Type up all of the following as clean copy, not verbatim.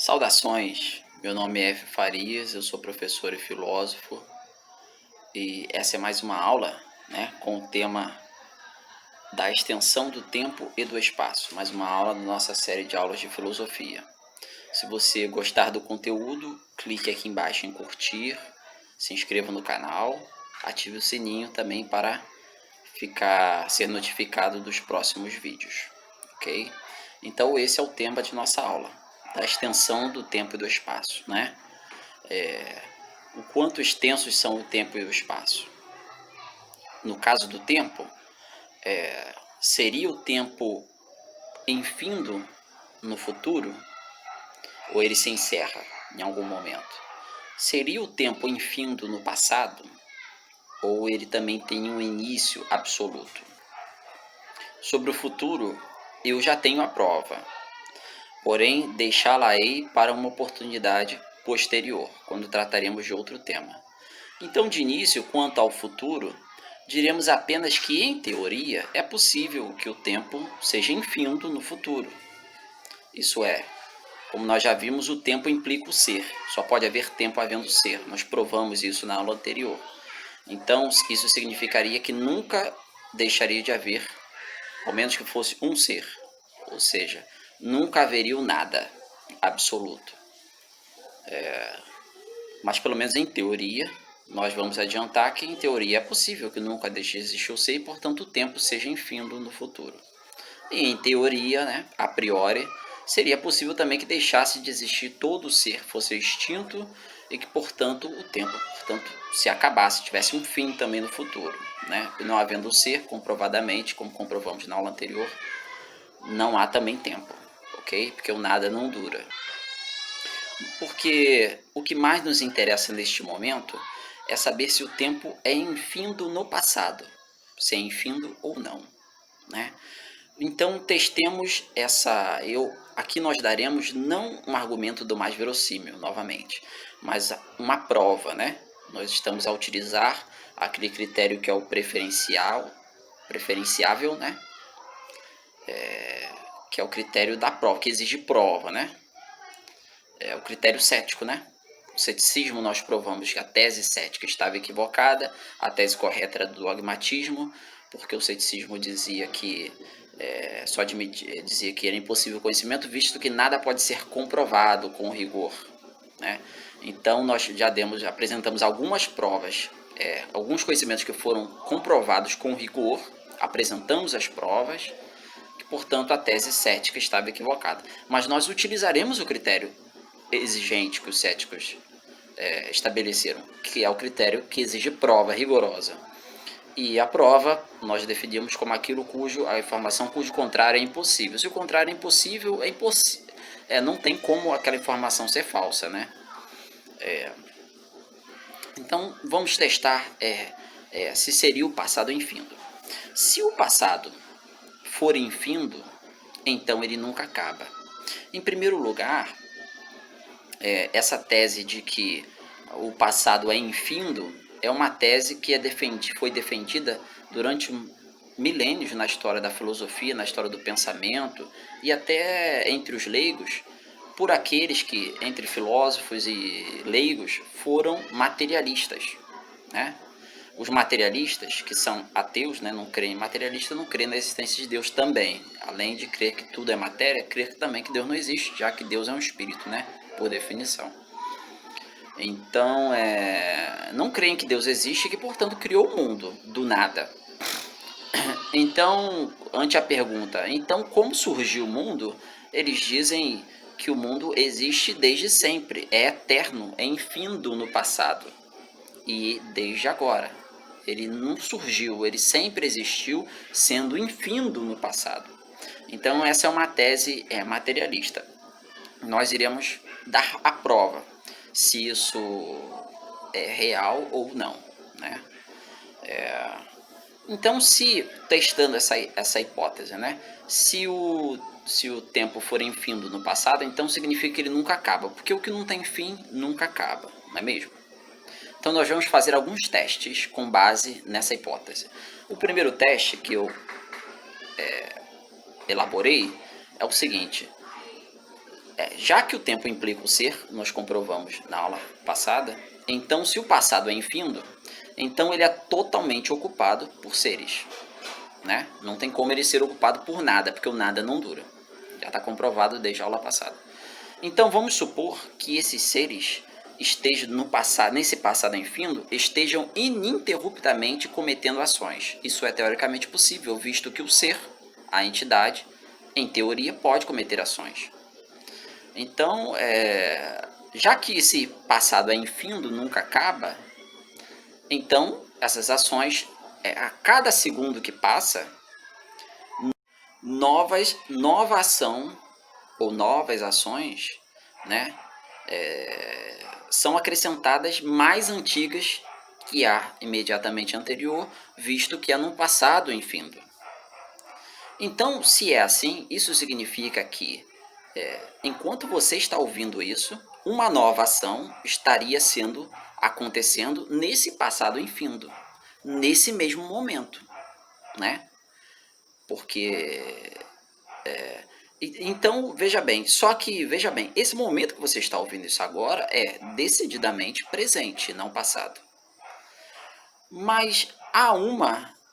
Saudações, meu nome é F. Farias, eu sou professor e filósofo e essa é mais uma aula, com o tema da extensão do tempo e do espaço, mais uma aula da nossa série de aulas de filosofia. Se você gostar do conteúdo, clique aqui embaixo em curtir, se inscreva no canal, ative o sininho também para ser notificado dos próximos vídeos, ok? Então esse é o tema de nossa aula, da extensão do tempo e do espaço, O quanto extensos são o tempo e o espaço. No caso do tempo, seria o tempo infindo no futuro ou ele se encerra em algum momento? Seria o tempo infindo no passado ou ele também tem um início absoluto? Sobre o futuro, eu já tenho a prova, porém deixá-la-ei para uma oportunidade posterior, quando trataremos de outro tema. Então, de início, quanto ao futuro, diremos apenas que, em teoria, é possível que o tempo seja infindo no futuro. Isso é, como nós já vimos, o tempo implica o ser. Só pode haver tempo havendo ser. Nós provamos isso na aula anterior. Então, isso significaria que nunca deixaria de haver, ao menos que fosse um ser. Ou seja, nunca haveria o nada absoluto. Mas, pelo menos em teoria, nós vamos adiantar que, em teoria, é possível que nunca deixe de existir o ser e, portanto, o tempo seja infindo no futuro. E, em teoria, a priori, seria possível também que deixasse de existir todo o ser, fosse extinto e que, portanto, o tempo, se acabasse, tivesse um fim também no futuro. E não havendo ser, comprovadamente, como comprovamos na aula anterior, não há também tempo, ok? Porque o nada não dura. Porque o que mais nos interessa neste momento é saber se o tempo é infindo no passado, se é infindo ou não, Então testemos aqui nós daremos não um argumento do mais verossímil, novamente, mas uma prova, Nós estamos a utilizar aquele critério que é o preferenciável, que é o critério da prova, que exige prova, É o critério cético, O ceticismo, nós provamos que a tese cética estava equivocada, a tese correta era do dogmatismo, porque o ceticismo dizia que dizia que era impossível o conhecimento, visto que nada pode ser comprovado com rigor, Então nós já apresentamos algumas provas, alguns conhecimentos que foram comprovados com rigor, apresentamos as provas, que portanto a tese cética estava equivocada. Mas nós utilizaremos o critério exigente que os céticos estabeleceram, que é o critério que exige prova rigorosa. E a prova nós definimos como a informação cujo contrário é impossível. Se o contrário é impossível, não tem como aquela informação ser falsa, Então vamos testar se seria o passado infindo. Se o passado for infindo, então ele nunca acaba. Em primeiro lugar, essa tese de que o passado é infindo é uma tese que foi defendida durante milênios na história da filosofia, na história do pensamento e até entre os leigos, por aqueles que, entre filósofos e leigos, foram materialistas, Os materialistas, que são ateus, não creem, materialista não crê na existência de Deus também. Além de crer que tudo é matéria, crer também que Deus não existe, já que Deus é um espírito, por definição. Então, não creem que Deus existe e que, portanto, criou o mundo do nada. Então, ante a pergunta, então como surgiu o mundo? Eles dizem que o mundo existe desde sempre, é eterno, é infindo no passado e desde agora. Ele não surgiu, ele sempre existiu, sendo infindo no passado. Então, essa é uma tese materialista. Nós iremos dar a prova se isso é real ou não, Então, se testando essa hipótese, se o tempo for infindo no passado, então significa que ele nunca acaba, porque o que não tem fim nunca acaba, não é mesmo? Então nós vamos fazer alguns testes com base nessa hipótese. O primeiro teste que eu elaborei é o seguinte: Já que o tempo implica o ser, nós comprovamos na aula passada, então se o passado é infindo, então ele é totalmente ocupado por seres. Né? Não tem como ele ser ocupado por nada, porque o nada não dura. Já está comprovado desde a aula passada. Então vamos supor que esses seres estejam no passado, nesse passado infindo, estejam ininterruptamente cometendo ações. Isso é teoricamente possível, visto que o ser, a entidade, em teoria, pode cometer ações. Então, já que esse passado é infindo, nunca acaba, então essas ações, a cada segundo que passa, nova ação ou novas ações, né, são acrescentadas mais antigas que a imediatamente anterior, visto que é num passado infindo. Então, se é assim, isso significa que, enquanto você está ouvindo isso, uma nova ação estaria acontecendo nesse passado infindo, nesse mesmo momento, né? Porque então, veja bem, esse momento que você está ouvindo isso agora é decididamente presente, não passado. Mas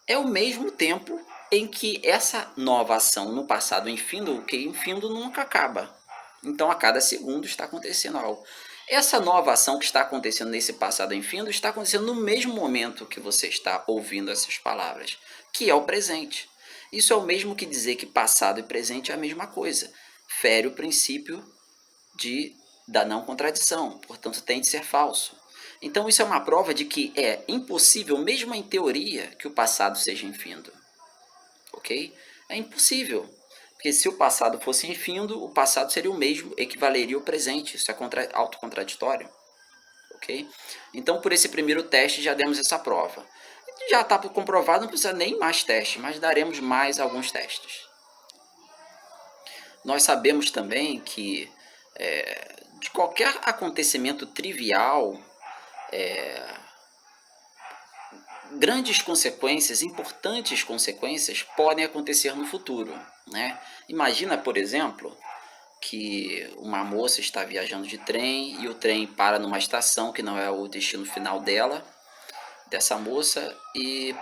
é o mesmo tempo em que essa nova ação no passado infindo, que infindo nunca acaba. Então, a cada segundo está acontecendo algo. Essa nova ação que está acontecendo nesse passado infindo está acontecendo no mesmo momento que você está ouvindo essas palavras, que é o presente. Isso é o mesmo que dizer que passado e presente é a mesma coisa. Fere o princípio da não contradição, portanto tem de ser falso. Então isso é uma prova de que é impossível, mesmo em teoria, que o passado seja infindo. Ok? É impossível. Porque se o passado fosse infindo, o passado seria o mesmo, equivaleria ao presente. Isso é autocontraditório. Ok? Então, por esse primeiro teste, já demos essa prova. Já está comprovado, não precisa nem mais teste, mas daremos mais alguns testes. Nós sabemos também que de qualquer acontecimento trivial, grandes consequências, importantes consequências podem acontecer no futuro, né? Imagina, por exemplo, que uma moça está viajando de trem e o trem para numa estação que não é o destino final dessa moça, e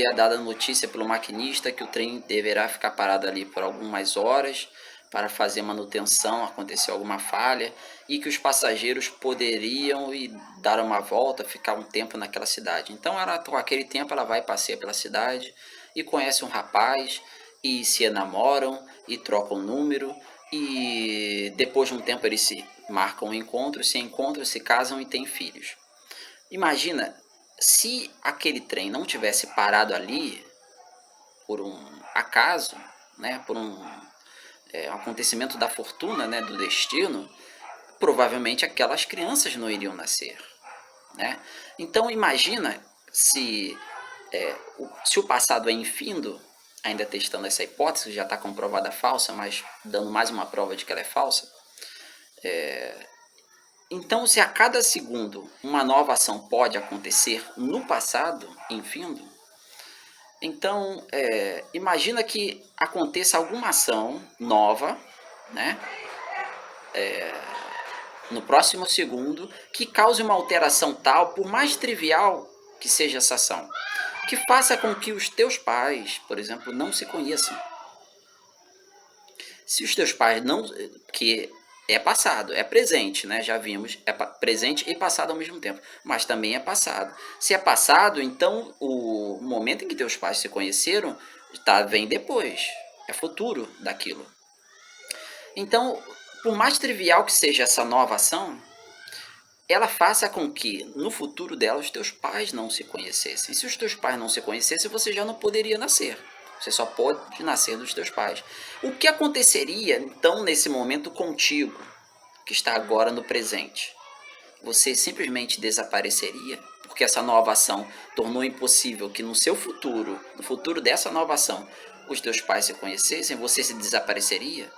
é dada a notícia pelo maquinista que o trem deverá ficar parado ali por algumas horas para fazer manutenção, aconteceu alguma falha, e que os passageiros poderiam ir dar uma volta, ficar um tempo naquela cidade. Então, com aquele tempo, ela vai passear pela cidade e conhece um rapaz, e se enamoram, e trocam número, e depois de um tempo eles se marcam um encontro, se casam e têm filhos. Imagina se aquele trem não tivesse parado ali por um acaso, né, por um acontecimento da fortuna, né, do destino, provavelmente aquelas crianças não iriam nascer, né? Então imagina se o passado é infindo, ainda testando essa hipótese, já está comprovada falsa, mas dando mais uma prova de que ela é falsa. Então, se a cada segundo uma nova ação pode acontecer no passado infindo, então imagina que aconteça alguma ação nova, né, no próximo segundo, que cause uma alteração tal, por mais trivial que seja essa ação, que faça com que os teus pais, por exemplo, não se conheçam. Se os teus pais não... que é passado, é presente, né? Já vimos, é presente e passado ao mesmo tempo, mas também é passado. Se é passado, então o momento em que teus pais se conheceram vem depois, é futuro daquilo. Então, por mais trivial que seja essa nova ação, ela faça com que no futuro dela os teus pais não se conhecessem. Se os teus pais não se conhecessem, você já não poderia nascer. Você só pode nascer dos teus pais. O que aconteceria, então, nesse momento contigo, que está agora no presente? Você simplesmente desapareceria, porque essa nova ação tornou impossível que no seu futuro, no futuro dessa nova ação, os teus pais se conhecessem, você se desapareceria?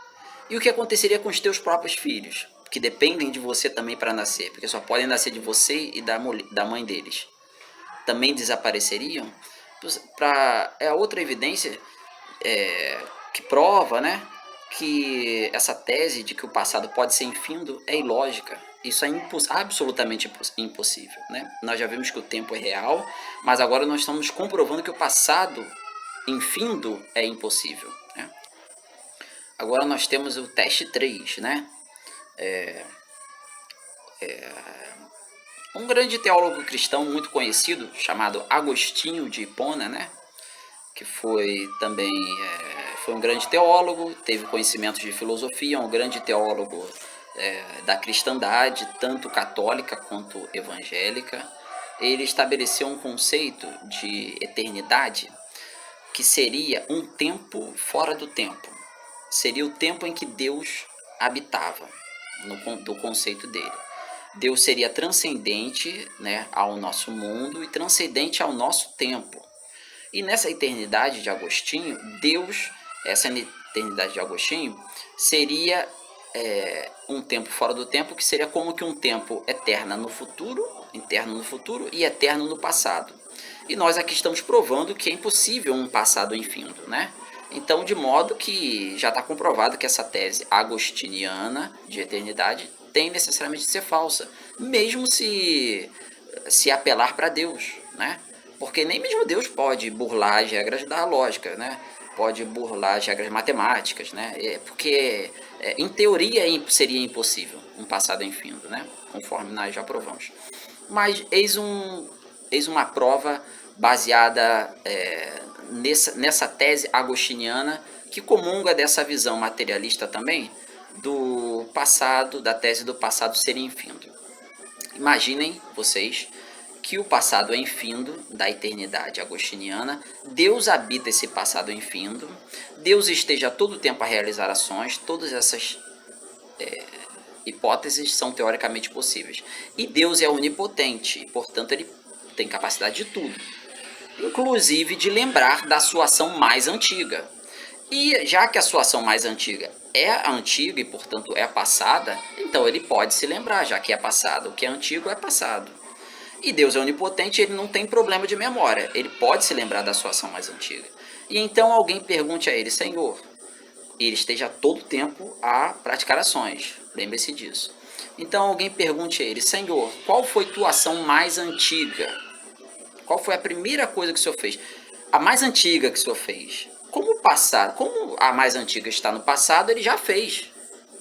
E o que aconteceria com os teus próprios filhos, que dependem de você também para nascer, porque só podem nascer de você e da mãe deles? Também desapareceriam? É outra evidência que prova, né, que essa tese de que o passado pode ser infindo é ilógica. Isso é absolutamente impossível, né? Nós já vimos que o tempo é real, mas agora nós estamos comprovando que o passado infindo é impossível, né? Agora nós temos o teste 3, né? Um grande teólogo cristão muito conhecido, chamado Agostinho de Hipona, né? Que foi também foi um grande teólogo, teve conhecimentos de filosofia, um grande teólogo da cristandade, tanto católica quanto evangélica. Ele estabeleceu um conceito de eternidade que seria um tempo fora do tempo. Seria o tempo em que Deus habitava, do conceito dele. Deus seria transcendente, né, ao nosso mundo e transcendente ao nosso tempo. E nessa eternidade de Agostinho, essa eternidade de Agostinho, seria um tempo fora do tempo, que seria como que um tempo eterno no futuro e eterno no passado. E nós aqui estamos provando que é impossível um passado infindo, né? Então, de modo que já está comprovado que essa tese agostiniana de eternidade tem necessariamente de ser falsa, mesmo se apelar para Deus, né? Porque nem mesmo Deus pode burlar as regras da lógica, né? Pode burlar as regras matemáticas, né? Porque, em teoria, seria impossível um passado infindo, né? Conforme nós já provamos. Mas eis uma prova baseada nessa tese agostiniana, que comunga dessa visão materialista também, do passado, da tese do passado ser infindo. Imaginem vocês que o passado é infindo, da eternidade agostiniana, Deus habita esse passado infindo, Deus esteja todo o tempo a realizar ações, todas essas hipóteses são teoricamente possíveis. E Deus é onipotente, portanto ele tem capacidade de tudo, inclusive de lembrar da sua ação mais antiga. E já que a sua ação mais antiga é a antiga e, portanto, é a passada, então ele pode se lembrar, já que é passado. O que é antigo é passado. E Deus é onipotente, ele não tem problema de memória. Ele pode se lembrar da sua ação mais antiga. E então alguém pergunte a ele, Senhor, e ele esteja todo o tempo a praticar ações. Lembre-se disso. Então alguém pergunte a ele, Senhor, qual foi tua ação mais antiga? Qual foi a primeira coisa que o Senhor fez? A mais antiga que o Senhor fez. Como a mais antiga está no passado, ele já fez.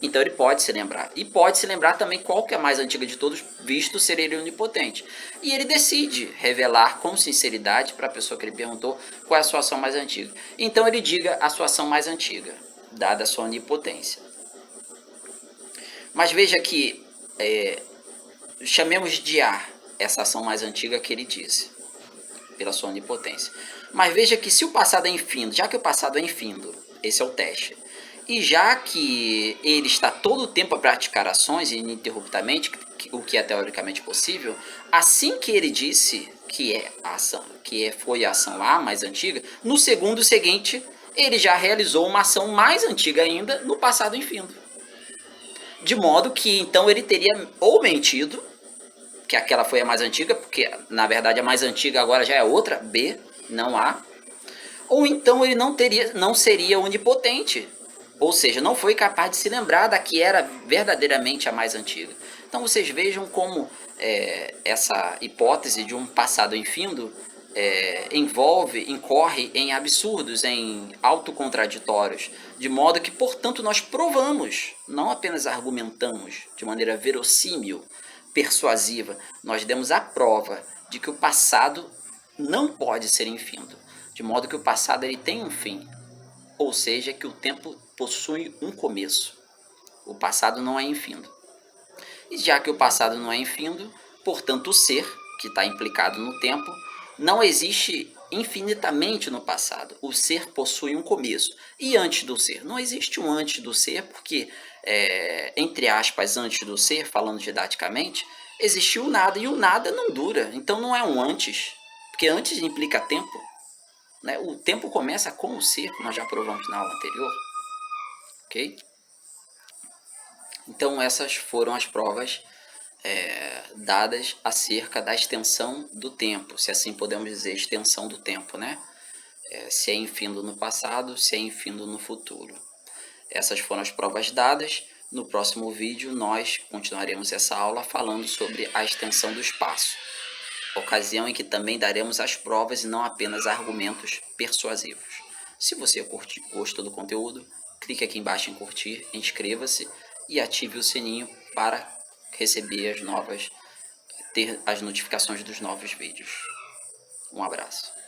Então ele pode se lembrar. E pode se lembrar também qual que é a mais antiga de todos, visto ser ele onipotente. E ele decide revelar com sinceridade para a pessoa que ele perguntou qual é a sua ação mais antiga. Então ele diga a sua ação mais antiga, dada a sua onipotência. Mas veja que chamemos de A essa ação mais antiga que ele disse, pela sua onipotência. Mas veja que se o passado é infindo, já que o passado é infindo, esse é o teste, e já que ele está todo o tempo a praticar ações ininterruptamente, o que é teoricamente possível, assim que ele disse que foi a ação A mais antiga, no segundo seguinte ele já realizou uma ação mais antiga ainda no passado infindo. De modo que então ele teria ou mentido, que aquela foi a mais antiga, porque na verdade a mais antiga agora já é outra, B, não A, ou então ele não seria onipotente, ou seja, não foi capaz de se lembrar da que era verdadeiramente a mais antiga. Então vocês vejam como essa hipótese de um passado infindo incorre em absurdos, em autocontraditórios, de modo que, portanto, nós provamos, não apenas argumentamos de maneira verossímil, persuasiva, nós demos a prova de que o passado não pode ser infindo, de modo que o passado ele tem um fim, ou seja, que o tempo possui um começo. O passado não é infindo. E já que o passado não é infindo, portanto o ser, que está implicado no tempo, não existe infinitamente no passado. O ser possui um começo. E antes do ser? Não existe um antes do ser, porque, entre aspas, antes do ser, falando didaticamente, existiu o nada, e o nada não dura. Então não é um antes, porque antes implica tempo. Né? O tempo começa com o ser, como nós já provamos na aula anterior. Ok? Então essas foram as provas dadas acerca da extensão do tempo, se assim podemos dizer, extensão do tempo, né? Se é infindo no passado, se é infindo no futuro. Essas foram as provas dadas. No próximo vídeo nós continuaremos essa aula falando sobre a extensão do espaço, ocasião em que também daremos as provas e não apenas argumentos persuasivos. Se você gostou do conteúdo, clique aqui embaixo em curtir, inscreva-se e ative o sininho para receber ter as notificações dos novos vídeos. Um abraço.